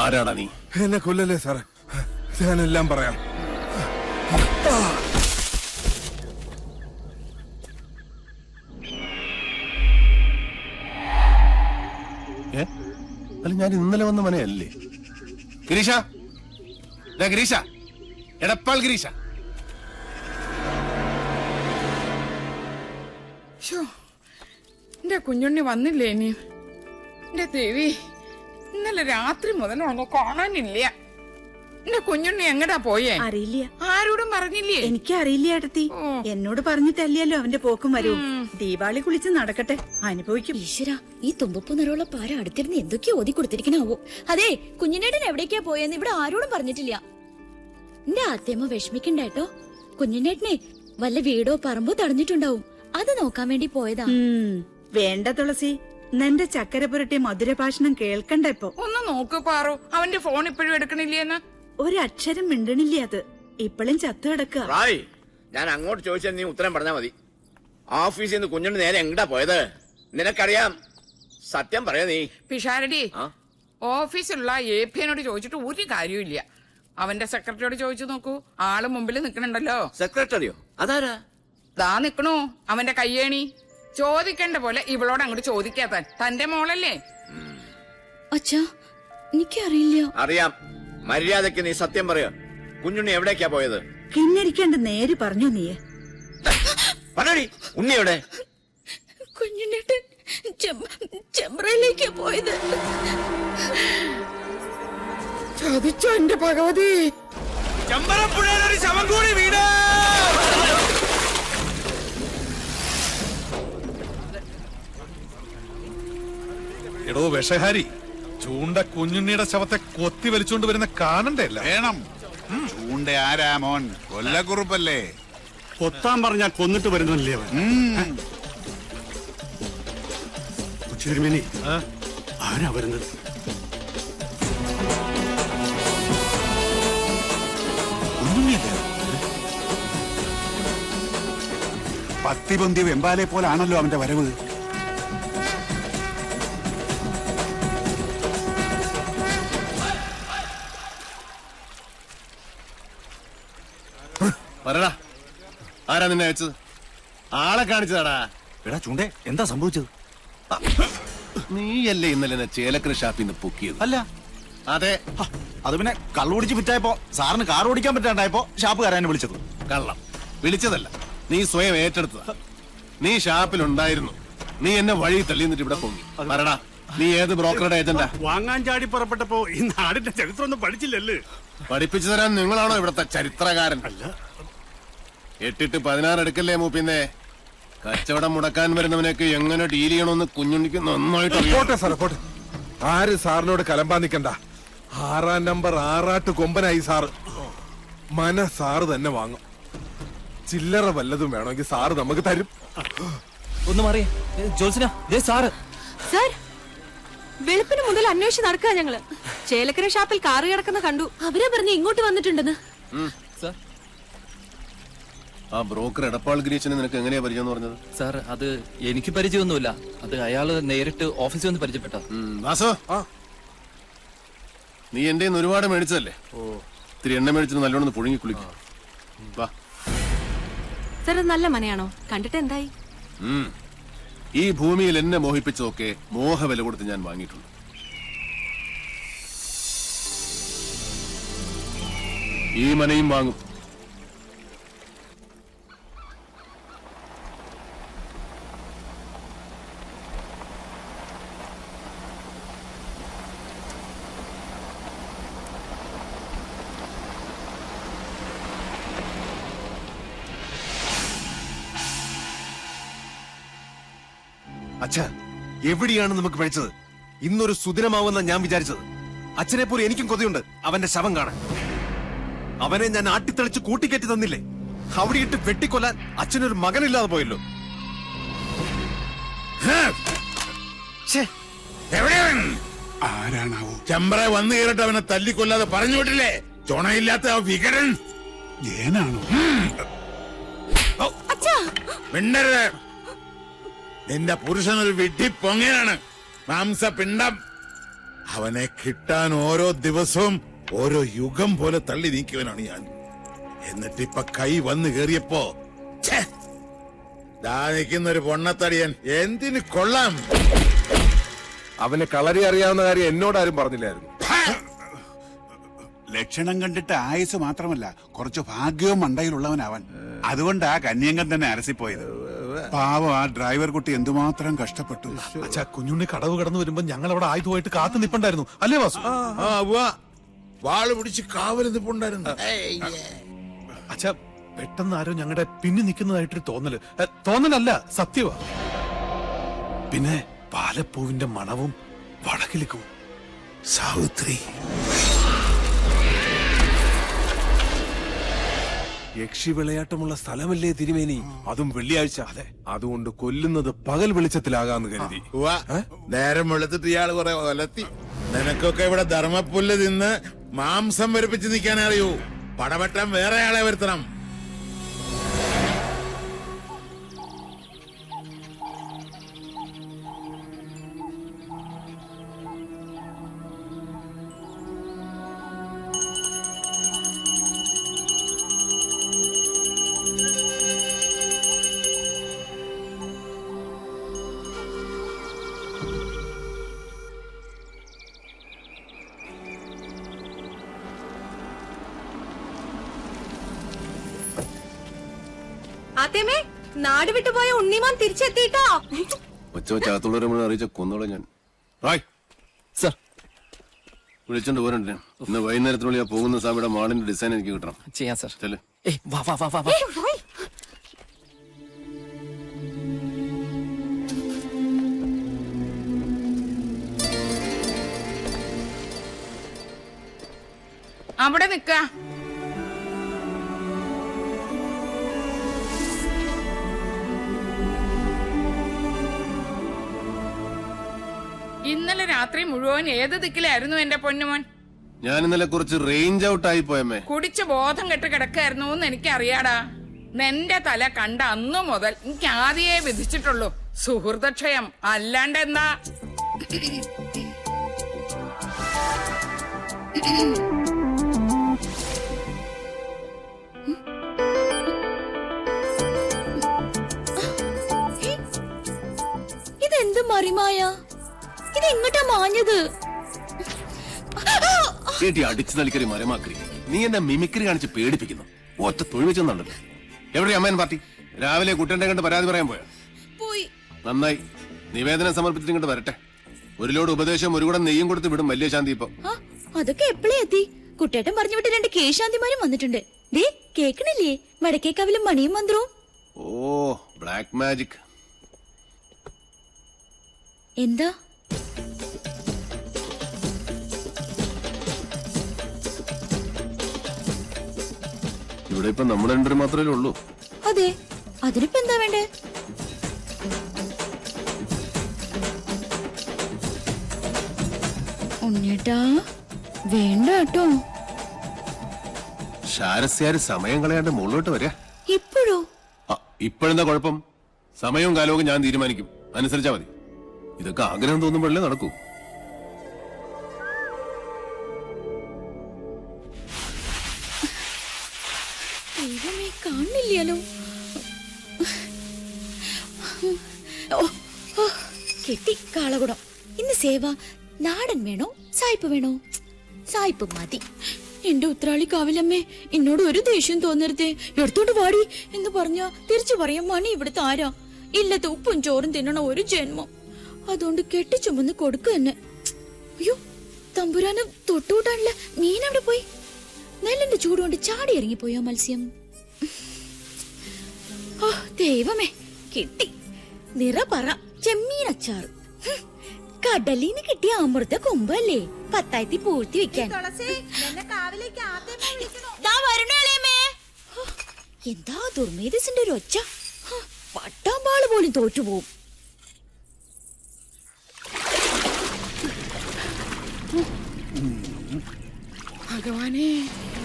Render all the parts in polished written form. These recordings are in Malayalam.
ആരാടാ നീ? എന്നെ കൊല്ലല്ലേ സാറേ, ഞാനെല്ലാം പറയാം. അല്ല, ഞാൻ ഇന്നലെ വന്ന മനയല്ലേ? ഗിരീഷ, ഗിരീഷ, എടപ്പാൾ ഗിരീഷ. എന്റെ കുഞ്ഞുണ്ണി വന്നില്ലേ? ഇനി എന്റെ ദേവി, ഇന്നലെ രാത്രി മുതൽ ഒന്ന് കാണാനില്ല. എന്റെ കുഞ്ഞുണ്ണി എങ്ങടാ പോയേ? അറിയില്ല. ആരോടും പറഞ്ഞില്ലേ? എനിക്കറിയില്ല ഏട്ടത്തി. എന്നോട് പറഞ്ഞിട്ടല്ലല്ലോ അവന്റെ പോക്കും വരും. ദീപാവലി കുളിച്ച് നടക്കട്ടെ, അനുഭവിക്കും. ഈശ്വര, ഈ തുമ്പപ്പൂ നിറമുള്ള പാര അടുത്തിരുന്ന് എന്തൊക്കെയോ ഓതി കൊടുത്തിരിക്കണാവോ. അതെ, കുഞ്ഞിനേട്ടൻ എവിടേക്കാ പോയെന്ന് ഇവിടെ ആരോടും പറഞ്ഞിട്ടില്ല. എന്റെ ആത്തേമ്മ വിഷമിക്കണ്ടേട്ടോ. കുഞ്ഞിനേട്ടനെ വല്ല വീടോ പറമ്പോ തടഞ്ഞിട്ടുണ്ടാവും, അത് നോക്കാൻ വേണ്ടി പോയതാ. വേണ്ട തുളസി, നിന്റെ ചക്കര പുരട്ടിയ മധുരഭാഷണം കേൾക്കണ്ട. ഇപ്പൊ ഒന്ന് നോക്ക് പാറു, അവന്റെ ഫോൺ ഇപ്പോഴും എടുക്കണില്ലേന്ന്. ഒരക്ഷരം മിണ്ടണില്ല. അത് ഇപ്പോഴും ചത്തു കിടക്കുക. ഞാൻ അങ്ങോട്ട് ചോദിച്ചാൽ നീ ഉത്തരം പറഞ്ഞാ മതി. ഓഫീസിൽ നിന്ന് കുഞ്ഞുണ്ണി നേരെ എങ്ങടാ പോയത്? നിനക്കറിയാം, സത്യം പറയാ നീ. പിഷാരടി, ഓഫീസിലുള്ള APനോട് ചോദിച്ചിട്ട് ഒരു കാര്യമില്ല. അവന്റെ സെക്രട്ടറിയോട് ചോദിച്ചു നോക്കൂ, ആള് മുമ്പിൽ നിക്കണുണ്ടല്ലോ. സെക്രട്ടറിയോ? അതാരാ? ദാ നിക്കണു അവന്റെ കയ്യേണി. ചോദിക്കേണ്ട പോലെ ഇവളോട് അങ്ങോട്ട് ചോദിക്കാത്ത തന്റെ മോളല്ലേ? അച്ഛാ, എനിക്കറിയില്ല. അറിയാം. മര്യാദക്ക് നീ സത്യം പറയോ. കുഞ്ഞുണ്ണി എവിടേക്കാ പോയത്? കിന്നരിക്കേണ്ട നേര് പറഞ്ഞു നീ. പറയടി, ഉണ്ണി എവിടെ? കുഞ്ഞിനേട്ടൻ ചെമ്പ്രയിലേക്കാ പോയത്. ചതിച്ചോ എന്റെ ഭഗവതി. ചെമ്പരപ്പുഴയിലൊരു ശവം കൂടി വീട്. എടോ വിഷഹാരി, ചൂണ്ട കുഞ്ഞുണ്ണിയുടെ ശവത്തെ കൊത്തി വലിച്ചോണ്ട് വരുന്ന കാണണ്ടല്ല. വേണം. ചൂണ്ട ആരാ മോൻ? കൊല്ലക്കുറുപ്പല്ലേ? കൊത്താൻ പറഞ്ഞാ കൊന്നിട്ട് വരുന്നല്ലേ അവൻ. തിരുമേനി, ആരാ വരുന്നത്? പത്തിപൊന്തിയ വെമ്പാലെ പോലാണല്ലോ അവന്റെ വരവ്. പറടാ, ആരാ നിന്നെ അയച്ചത്? ആളെ കാണിച്ചതാടാ. എടാ ചൂണ്ടേ, എന്താ സംഭവിച്ചത്? നീയല്ലേ ഇന്നലെ എന്നെ ചേലക്കര ഷാപ്പിൽ നിന്ന് പൊക്കിയത്? അല്ല. അതെ. അത് പിന്നെ കള്ളുപിടിച്ച് വിറ്റായപ്പോ സാറിന് കാർ ഓടിക്കാൻ പറ്റാണ്ടായപ്പോ ഷാപ്പുകാരനെ വിളിച്ചത്. കള്ളം വിളിച്ചതല്ല, നീ സ്വയം ഏറ്റെടുത്തതാ. നീ ഷാപ്പിലുണ്ടായിരുന്നു, നീ എന്നെ വഴി തള്ളി നിന്നിട്ട് ഇവിടെ പൊങ്ങി. പറടാ, നീ ഏത് ബ്രോക്കറുടെ ഏജന്റാ? വാങ്ങാൻ ചാടി പുറപ്പെട്ടപ്പോ ഈ നാടിന്റെ ചരിത്രം ഒന്നും പഠിച്ചില്ലല്ലേ? പഠിപ്പിച്ചു തരാൻ നിങ്ങളാണോ ഇവിടത്തെ ചരിത്രകാരൻ? അല്ല. 8-16 എടുക്കല്ലേ മൂപ്പിന്നെ. കച്ചവടം മുടക്കാൻ വരുന്നവനൊക്കെ എങ്ങനെ ഡീൽ ചെയ്യണമെന്ന് കുഞ്ഞുണ്ണിക്ക് നന്നായിട്ട് പോട്ടെ സാറേ, പോട്ടെ. ആര് സാറിനോട് കലമ്പാ നിക്കണ്ട. 6-ാം നമ്പർ ആറാട്ട് കൊമ്പനായി സാറ്. സാറ് തന്നെ വാങ്ങും. ചില്ലറ വല്ലതും വേണമെങ്കിൽ സാറ് നമുക്ക് തരും. ഒന്ന് മാറിയേ ജോത്സ്ന, സാറ്. സാർ, വെളുപ്പിന് മുതൽ അന്വേഷിച്ച് നടക്കുക ഞങ്ങള്. ചേലക്കര ഷാപ്പിൽ കാറ് കിടക്കുന്ന കണ്ടു. അവരെ പറഞ്ഞ് ഇങ്ങോട്ട് വന്നിട്ടുണ്ടെന്ന്. ആ ബ്രോക്കർ എടപ്പാൾ ഗിരീശനെ നിനക്ക് എങ്ങനെയാ പരിചയം എന്ന് പറഞ്ഞത്? സാർ, അത് എനിക്ക് പരിചയമൊന്നുമില്ല. അത് അയാള് നേരിട്ട് ഓഫീസിൽ വന്ന് പരിചയപ്പെട്ട. വാസോ, നീ എന്റെ ഒരുപാട് മേടിച്ചതല്ലേ? ഇത്തിരി എണ്ണ മേടിച്ചിട്ട് നല്ലോണം പുഴുങ്ങി കുളിക്കും. സാർ, അത് നല്ല മനയാണോ? കണ്ടിട്ട് എന്തായി? ഈ ഭൂമിയിൽ എന്നെ മോഹിപ്പിച്ചതൊക്കെ മോഹവില കൊടുത്ത് ഞാൻ വാങ്ങിയിട്ടുണ്ട്. ഈ മനയും വാങ്ങും. അച്ഛാ, എവിടെയാണ് നമുക്ക് പഴിച്ചത്? ഇന്നൊരു സുദിനമാവുന്ന ഞാൻ വിചാരിച്ചത്. അച്ഛനെ പോലെ എനിക്കും കൊതിയുണ്ട് അവന്റെ ശവം കാണാൻ. അവനെ ഞാൻ ആട്ടിത്തെളിച്ച് കൂട്ടിക്കയറ്റി തന്നില്ലേ? അവിടെ ഇട്ട് വെട്ടിക്കൊല്ലാൻ അച്ഛനൊരു മകനില്ലാതെ പോയല്ലോ. ആരാണാവോ? ചെമ്പ്ര വന്നു കയറിട്ട് അവനെ തല്ലിക്കൊല്ലാതെ പറഞ്ഞു വിട്ടില്ലേ? ചുണയില്ലാത്ത ആ വികരൻ ജയനാണോ? മിണ്ടരുത്. നിന്റെ പുരുഷനൊരു വിഡ്ഢി പൊങ്ങനാണ്, മാംസപിണ്ഡം. അവനെ കിട്ടാൻ ഓരോ ദിവസവും ഓരോ യുഗം പോലെ തള്ളി നീക്കിയവനാണ് ഞാൻ. എന്നിട്ടിപ്പൊ കൈ വന്നു കേറിയപ്പോ ദാ നിൽക്കുന്നൊരു പൊണ്ണത്തടിയൻ എന്തിന് കൊള്ളാം. അവന് കളരി അറിയാവുന്ന കാര്യം എന്നോടാരും പറഞ്ഞില്ലായിരുന്നു. ലക്ഷണം കണ്ടിട്ട് ആയുസ് മാത്രമല്ല കുറച്ച് ഭാഗ്യവും മണ്ടയിലുള്ളവനവൻ. അതുകൊണ്ടാ കന്യങ്കൻ തന്നെ അരസിപ്പോയത്. പാവം ആ ഡ്രൈവർ കുട്ടി എന്തുമാത്രം കഷ്ടപ്പെട്ടു. അച്ഛാ, കുഞ്ഞുണ്ണി കടവ് കടന്നു വരുമ്പോ ഞങ്ങൾ അവിടെ ആയുധമായിട്ട് കാത്തു നിപ്പുണ്ടായിരുന്നു അല്ലേ വാസു? വാള് പിടിച്ച് കാവല് നിപ്പുണ്ടായിരുന്നു. അച്ഛാ, പെട്ടെന്ന് ആരോ ഞങ്ങളുടെ പിന്നിൽ നിൽക്കുന്നതായിട്ടൊരു തോന്നലല്ല, സത്യവാ. പിന്നെ പാലപ്പൂവിന്റെ മണവും വടക്കിലിക്കും. സാവിത്രി യക്ഷി വിളയാട്ടമുള്ള സ്ഥലമല്ലേ തിരുമേനി? അതും വെള്ളിയാഴ്ച. അതെ, അതുകൊണ്ട് കൊല്ലുന്നത് പകൽ വെളിച്ചത്തിലാകാന്ന് കരുതി. നേരം വെളുത്തിട്ട് ഇയാള് കുറെ ഒലത്തി. നിനക്കൊക്കെ ഇവിടെ ധർമ്മപ്പുല്ല് തിന്ന് മാംസം വരിപ്പിച്ച് നിൽക്കാൻ അറിയൂ. പടവട്ടം വേറെ ആളെ വരുത്തണം. ആത്തേമേ, നാട് വിട്ടുപോയ ഉണ്ണിമാൻ തിരിച്ചെത്തിട്ടോ. ഒച്ചവച്ചകത്തുള്ളവരെ അറിയിച്ച കൊന്നോളാം ഞാൻ. സർ, വിളിച്ചോണ്ട് പോരണ്ടേ? ഇന്ന് വൈകുന്നേരത്തിനുള്ളിൽ ആ പോകുന്ന സാബിയുടെ മാളിന്റെ ഡിസൈൻ എനിക്ക് കിട്ടണം. ചെയ്യാം സർ. ചെല്ലേ. വാ വാ വാ വാ വാ. അവിടെ നിക്ക. ഇന്നലെ രാത്രി മുഴുവൻ ഏത് ദിക്കിലായിരുന്നു എന്റെ പൊന്നുമോൻ? ഞാൻ ഇന്നലെ കുറച്ച് റേഞ്ച് ഔട്ട് ആയി പോയമ്മേ. കുടിച്ച് ബോധം കെട്ട് കിടക്കായിരുന്നു എന്ന് എനിക്കറിയാടാ. നിന്റെ തല കണ്ട അന്നു മുതൽ എനിക്ക് ആദ്യേ വിധിച്ചിട്ടുള്ളൂ സുഹൃതക്ഷയം. അല്ലാണ്ടെന്താ? ഇതെന്ത് മറിമായ? ഇതെങ്ങോട്ടാ മാഞ്ഞത്? ചേട്ടി അടിച്ചു നൽകരി മരമാക്കി. നീ എന്നെ മിമിക്രി കാണിച്ച് പേടിപ്പിക്കുന്നു. ഒറ്റ തൊഴിൽ വെച്ചെന്നുണ്ടല്ലോ. എവിടെ അമ്മയൻ പാർട്ടി? രാവിലെ കുട്ടന്റെ കണ്ട് പരാതി പറയാൻ പോയാ? നന്നായി. നിവേദനം സമർപ്പിച്ചിട്ട് ഇങ്ങോട്ട് വരട്ടെ. ഒരു ലോഡ് ഉപദേശം ഒരു കൂടെ നെയ്യും കൊടുത്ത് വിടും വലിയ ശാന്തി. ഇപ്പൊ അതൊക്കെ എപ്പോഴേ എത്തി? കുട്ടേട്ടൻ പറഞ്ഞു വിട്ട് 2 കേശാന്തിമാരും വന്നിട്ടുണ്ട്. ദേ കേക്കണില്ലേ വടക്കേക്കാവിലും മണിയും മന്ത്രവും? ഓ, ബ്ലാക്ക് മാജിക്. എന്താ? ഇവിടെ ഇപ്പൊ നമ്മൾ രണ്ടുപേരും മാത്രമേ ഉള്ളൂ. അതെ, അതിനിപ്പോ എന്താ വേണ്ടേ? ഉണ്ണേട്ടാ വേണ്ട കേട്ടോ. ശാരസ്യാര് സമയം കളയാണ്ട് മുകളിലോട്ട് വരാ. ഇപ്പോഴോ? ഇപ്പോഴെന്താ കുഴപ്പം? സമയവും കാലവും ഞാൻ തീരുമാനിക്കും. അനുസരിച്ചാ മതി. ഇതൊക്കെ ആഗ്രഹം തോന്നുമ്പോഴല്ലേ നടക്കൂ. ദൈവമേ, കാണില്ലല്ലോ. കെട്ടി കാളകുടം. ഇന്ന് സേവ നാടൻ വേണോ സായിപ്പ് വേണോ? സായിപ്പ് മതി. എന്റെ ഉത്രാളി കാവിലമ്മേ, എന്നോട് ഒരു ദേഷ്യം തോന്നരുതേ. എടുത്തോണ്ട് വാടി എന്ന് പറഞ്ഞ തിരിച്ചു പറയാം മണി ഇവിടുത്തെ ആരാ? ഇല്ലത്തെ ഉപ്പും ചോറും തിന്നണ ഒരു ജന്മം. അതുകൊണ്ട് കെട്ടിച്ചുമന്ന് കൊടുക്ക തന്നെ. അയ്യോ, തമ്പുരാന് തൊട്ടുകൂട്ടാനുള്ള മീൻ അവിടെ പോയി. നെല്ലിന്റെ ചൂടുകൊണ്ട് ചാടി ഇറങ്ങിപ്പോയോ മത്സ്യം? ഓ ദൈവമേ, കിട്ടി. നിറപറ ചെമ്മീനച്ചാറ്. കടലിന്ന് കിട്ടിയ അമൃത കൊമ്പല്ലേ, 10 പൂഴ്ത്തി വെക്കാൻ. എന്താ ദുർമേധസിന്റെ ഒരു ഒച്ച. പട്ടാമ്പാള് പോലും തോറ്റുപോകും. ഭഗവാനെ,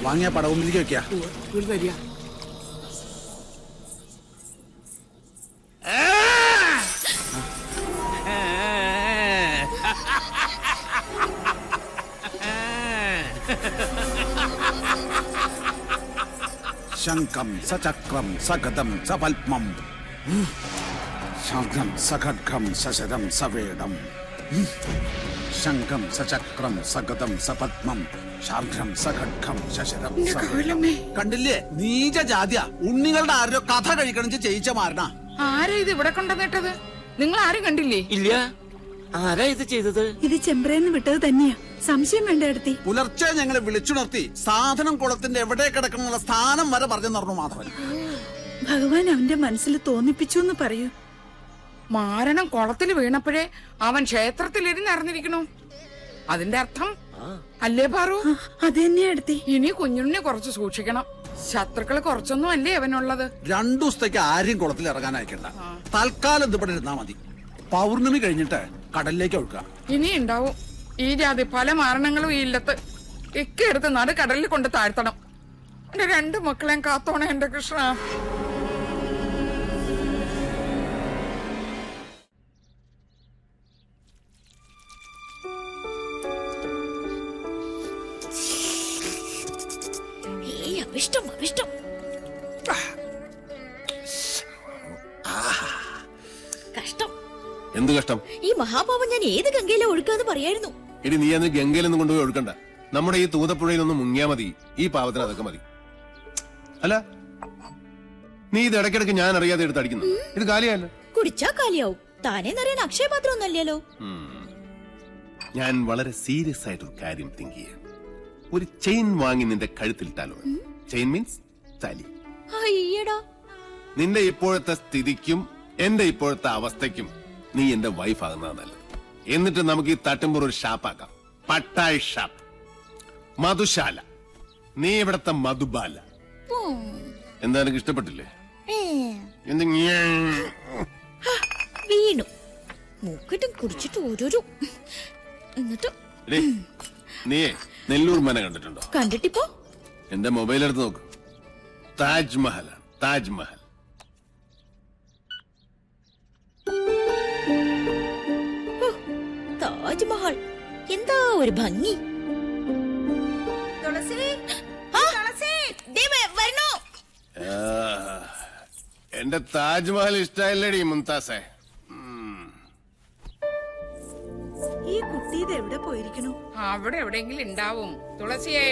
വാങ്ങിയ പടവുമ്പിലേക്ക് വെക്കാ. ശംഖം സചക്രം സഗതം സപത്മം ശംഖം സഖഡ്ഗം സശരം സവേദം ശംഖം സചക്രം സഗതം സപത്മം ശാർഘം സഖഡ്ഗം ശശരം സവേദം. കണ്ടില്ലേ, നീച ജാതിയ. ഉണ്ണികളുടെ ആരോ കഥ കഴിക്കണം ചെയ്യിച്ച മാരണ. ആരാ ഇത് ഇവിടെ കൊണ്ടുവന്നിട്ടത്? നിങ്ങൾ ആരും കണ്ടില്ലേ? ഇല്ല. ആരാ ഇത് ചെയ്തത്? ഇത് ചെമ്പ്രേന്ന് വിട്ടത് തന്നെയാ. സംശയം വേണ്ട എടുത്തി. പുലർച്ചെ ഞങ്ങളെ വിളിച്ചുണർത്തി സാധനം കുളത്തിന്റെ എവിടെ കിടക്കണമെന്നുള്ള സ്ഥാനം വരെ പറഞ്ഞു നടന്നു മാധവൻ. ഭഗവാൻ അവന്റെ മനസ്സിൽ തോന്നിപ്പിച്ചു എന്ന് പറയൂ. മാരണം കുളത്തിൽ വീണപ്പോഴേ അവൻ ക്ഷേത്രത്തിലിരുന്ന് അറിഞ്ഞിരിക്കണു. അതിന്റെ അർത്ഥം അല്ലേ പാറു? അത് തന്നെയാ എടുത്തി. ഇനി കുഞ്ഞുണ്ണിനെ കുറച്ച് സൂക്ഷിക്കണം. ശത്രുക്കള് കുറച്ചൊന്നും അല്ലേ അവനുള്ളത്. 2 ദിവസത്തേക്ക് ആരെയും കുളത്തിൽ ഇറങ്ങാൻ അയക്കണ്ട. തൽക്കാലം ഇത് ഇവിടെ ഇരുന്നാ മതി. പൗർണമി കഴിഞ്ഞിട്ട് കടലിലേക്ക് ഒഴുക്കുക. ഇനി ഉണ്ടാവും ഈ ജാതി പല മാരണങ്ങളും ഈ ഇല്ലത്ത്. ഇക്കെടുത്ത് നട കടലിൽ കൊണ്ട് താഴ്ത്തണം. എന്റെ 2 മക്കളെയും കാത്തോണേ എന്റെ കൃഷ്ണ. അവിഷ്ടം അവിഷ്ടം. കഷ്ടം. എന്ത് കഷ്ടം? ഈ മഹാപാപം ഞാൻ ഏത് ഗംഗയിലെ ഒഴുക്കാന്ന് പറയായിരുന്നു. ഇനി നീ അന്ന് ഗംഗയിലൊന്നും കൊണ്ടുപോയി ഒഴുക്കണ്ട. നമ്മുടെ ഈ തൂതപ്പുഴയിലൊന്നും മുങ്ങിയാ മതി. ഈ പാവത്തിന് അതൊക്കെ മതി. അല്ല, നീ ഇത് ഇടയ്ക്കിടയ്ക്ക് ഞാൻ അറിയാതെ എടുത്ത് അടിക്കുന്നു. ഇത് കാലിയല്ല. കുടിച്ചാ കാലിയാവും. താനേ നിറയാൻ അക്ഷയപാത്രം ഒന്നല്ലല്ലോ. ഞാൻ വളരെ സീരിയസ് ആയിട്ടൊരു കാര്യം തിങ്ക് ചെയ്യാം. ഒരു ചെയിൻ വാങ്ങി നിന്റെ കഴുത്തിലിട്ടാലോ? ചെയിൻ മീൻസ് താലി. അയ്യടാ, നിന്റെ ഇപ്പോഴത്തെ സ്ഥിതിക്കും എന്റെ ഇപ്പോഴത്തെ അവസ്ഥയ്ക്കും നീ എന്റെ വൈഫ് ആകുന്നതാണ് നല്ലത്. എന്നിട്ട് നമുക്ക് ഈ തട്ടുമ്പോൾ ഒരു ഷാപ്പാക്കാം. പട്ടായ് ഷാപ്പ്, മധുശാല. നീ ഇവിടത്തെ മധുബാല. എന്താ എനിക്ക് ഇഷ്ടപ്പെട്ടില്ലേ? വീണു മൂക്കിട്ടും കുടിച്ചിട്ട് ഓരോരോ. എന്നിട്ട് നീയേ നെല്ലൂർ മന കണ്ടിട്ടുണ്ടോ? കണ്ടിട്ടിപ്പോ എന്റെ മൊബൈൽ എടുത്ത് നോക്ക്. താജ്മഹൽ, താജ്മഹൽ. താജ്മഹൽ എന്താ ഒരു ഭംഗി. എന്റെ താജ്മഹൽ ഇഷ്ടമല്ലേടി മുംതാസേ? ഈ കുട്ടി ഇത് എവിടെ പോയിരിക്കണു? അവിടെ എവിടെയെങ്കിലും ഉണ്ടാവും. തുളസിയേ,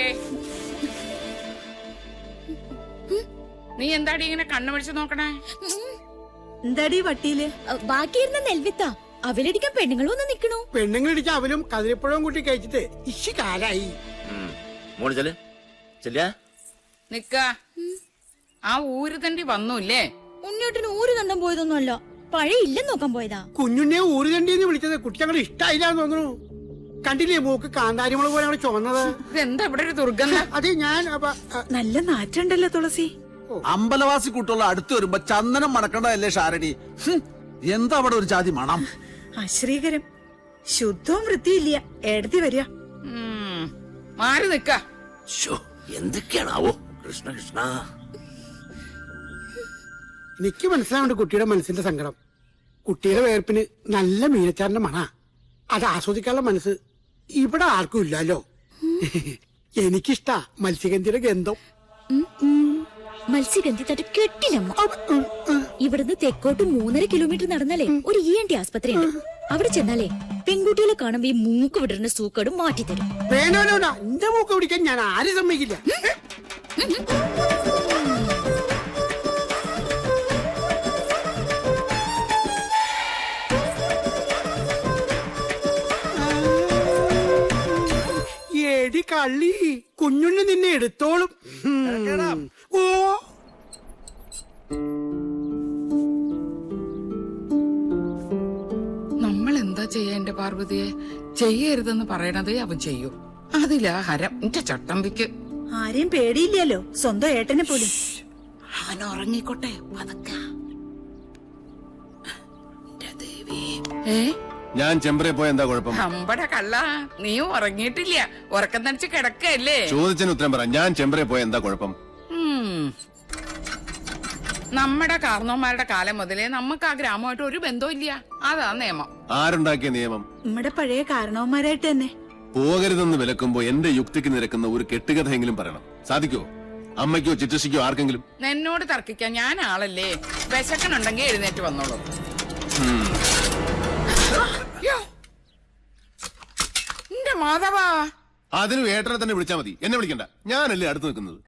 നീ എന്താടി ഇങ്ങനെ കണ്ണുപിടിച്ച് നോക്കണേ? എന്താടി വട്ടിയില്? ബാക്കിയിരുന്ന നെൽവിത്ത അവലടിക്കാൻ പെണ്ണുങ്ങളും ഒന്ന് നിക്കണു. പെണ്ണുങ്ങളിടിക്കാൻ അവലും കതിരിപ്പഴവും കൂട്ടി കഴിച്ചിട്ട് ഇശി കാലായി. നിക്ക. ആ ഊര് തണ്ടി വന്നൂല്ലേ? ഉണ്ണിയോട്ടിന് ഊര് കണ്ടം പോയതൊന്നുമല്ല, പഴയ ഇല്ലെന്ന് നോക്കാൻ പോയതാ. കുഞ്ഞുണ്ണിയെ ഊര് തണ്ടിന്ന് വിളിച്ചത് കുട്ടി ഞങ്ങൾ ഇഷ്ടായില്ലാന്ന് തോന്നുന്നു. കണ്ടില്ലേ മൂക്ക് കാന്താരിമുള പോലെയാണ് ചുവന്നത്. ഇതെന്താ ഇവിടെ ഒരു ദുർഗന്ധം? അത് ഞാൻ നല്ല നാറ്റുണ്ടല്ലോ തുളസി. അമ്പലവാസി കൂട്ടുള്ള അടുത്ത് വരുമ്പോ ചന്ദനം മണക്കണ്ടല്ലേ ഷാരണി? എന്താ അവിടെ ഒരു ജാതി മണം? അശ്രീകരം. ശുദ്ധവും വൃത്തിയില്ല. എടതി വരിക. മാറി നിക്ക. എന്തൊക്കെയാണാവോ? കൃഷ്ണ കൃഷ്ണ. എനിക്ക് മനസ്സിലാവുണ്ട് കുട്ടിയുടെ മനസ്സിന്റെ സങ്കടം. കുട്ടിയുടെ വേർപ്പിന് നല്ല മീനച്ചാറിന്റെ മണ. അത് ആസ്വദിക്കാനുള്ള മനസ്സ് ഇവിടെ ആർക്കും ഇല്ലല്ലോ. എനിക്കിഷ്ടാ മത്സ്യഗന്ധിയുടെ ഗന്ധം. മത്സ്യഗന്ധി തട്ട് കെട്ടില്ലമ്മ. ഇവിടുന്ന് തെക്കോട്ട് 3.5 കിലോമീറ്റർ നടന്നാലേ ഒരു ENT ആസ്പത്രി ഉണ്ട്. അവിടെ ചെന്നാലേ പെൺകുട്ടികളെ കാണുമ്പോ ഈ മൂക്ക് വിടരുന്ന സൂക്കടും മാറ്റിത്തരും. വേണോ എന്റെ മൂക്ക് പിടിക്കാൻ ഞാൻ ആരും സമ്മതിക്കില്ല. എടി കള്ളി, കുഞ്ഞുണ്ണി നിന്നെ എടുത്തോളും. ഓ നമ്മൾ എന്താ ചെയ്യാ എന്റെ പാർവതിയെ? ചെയ്യരുതെന്ന് പറയണതേ അവൻ ചെയ്യൂ. അതിലാ ഹരം എന്റെ ചട്ടമ്പിക്ക്. ആരെയും പേടിയില്ലല്ലോ, സ്വന്തം ഏട്ടനെ പോലും. അവൻ ഉറങ്ങിക്കോട്ടെ പതക്ക. ഞാൻ ചെമ്പറെ പോയ എന്താ കുഴപ്പം? അമ്പട കള്ള, നീ ഉറങ്ങിയിട്ടില്ല, ഉറക്കം നടിച്ച് കിടക്കല്ലേ? ചോദിച്ചതിന് ഉത്തരം പറ. ഞാൻ ചെമ്പറെ പോയ എന്താ കുഴപ്പം? നമ്മുടെ കാരണവന്മാരുടെ കാലം മുതലേ നമുക്ക് ആ ഗ്രാമമായിട്ട് ഒരു ബന്ധവും ഇല്ല. അതാ നിയമം. ആരുണ്ടാക്കിയ നിയമം? നമ്മുടെ പഴയ കാരണവന്മാരായിട്ട് തന്നെ. പോകരുതെന്ന് വിലക്കുമ്പോ എന്റെ യുക്തിക്ക് നിരക്കുന്ന ഒരു കെട്ടുകഥയെങ്കിലും പറയണം. സാധിക്കോ? അമ്മയ്ക്കോ ചിറ്റശിക്കോ ആർക്കെങ്കിലും? എന്നോട് തർക്കിക്കാൻ ഞാൻ ആളല്ലേ? വിശക്കനുണ്ടെങ്കിൽ എഴുന്നേറ്റ് വന്നോളൂ. എന്റെ മാധവാ, അതിന് ഏട്ടനെ തന്നെ വിളിച്ചാ മതി, എന്നെ വിളിക്കണ്ട. ഞാനല്ലേ അടുത്ത് നിൽക്കുന്നത്.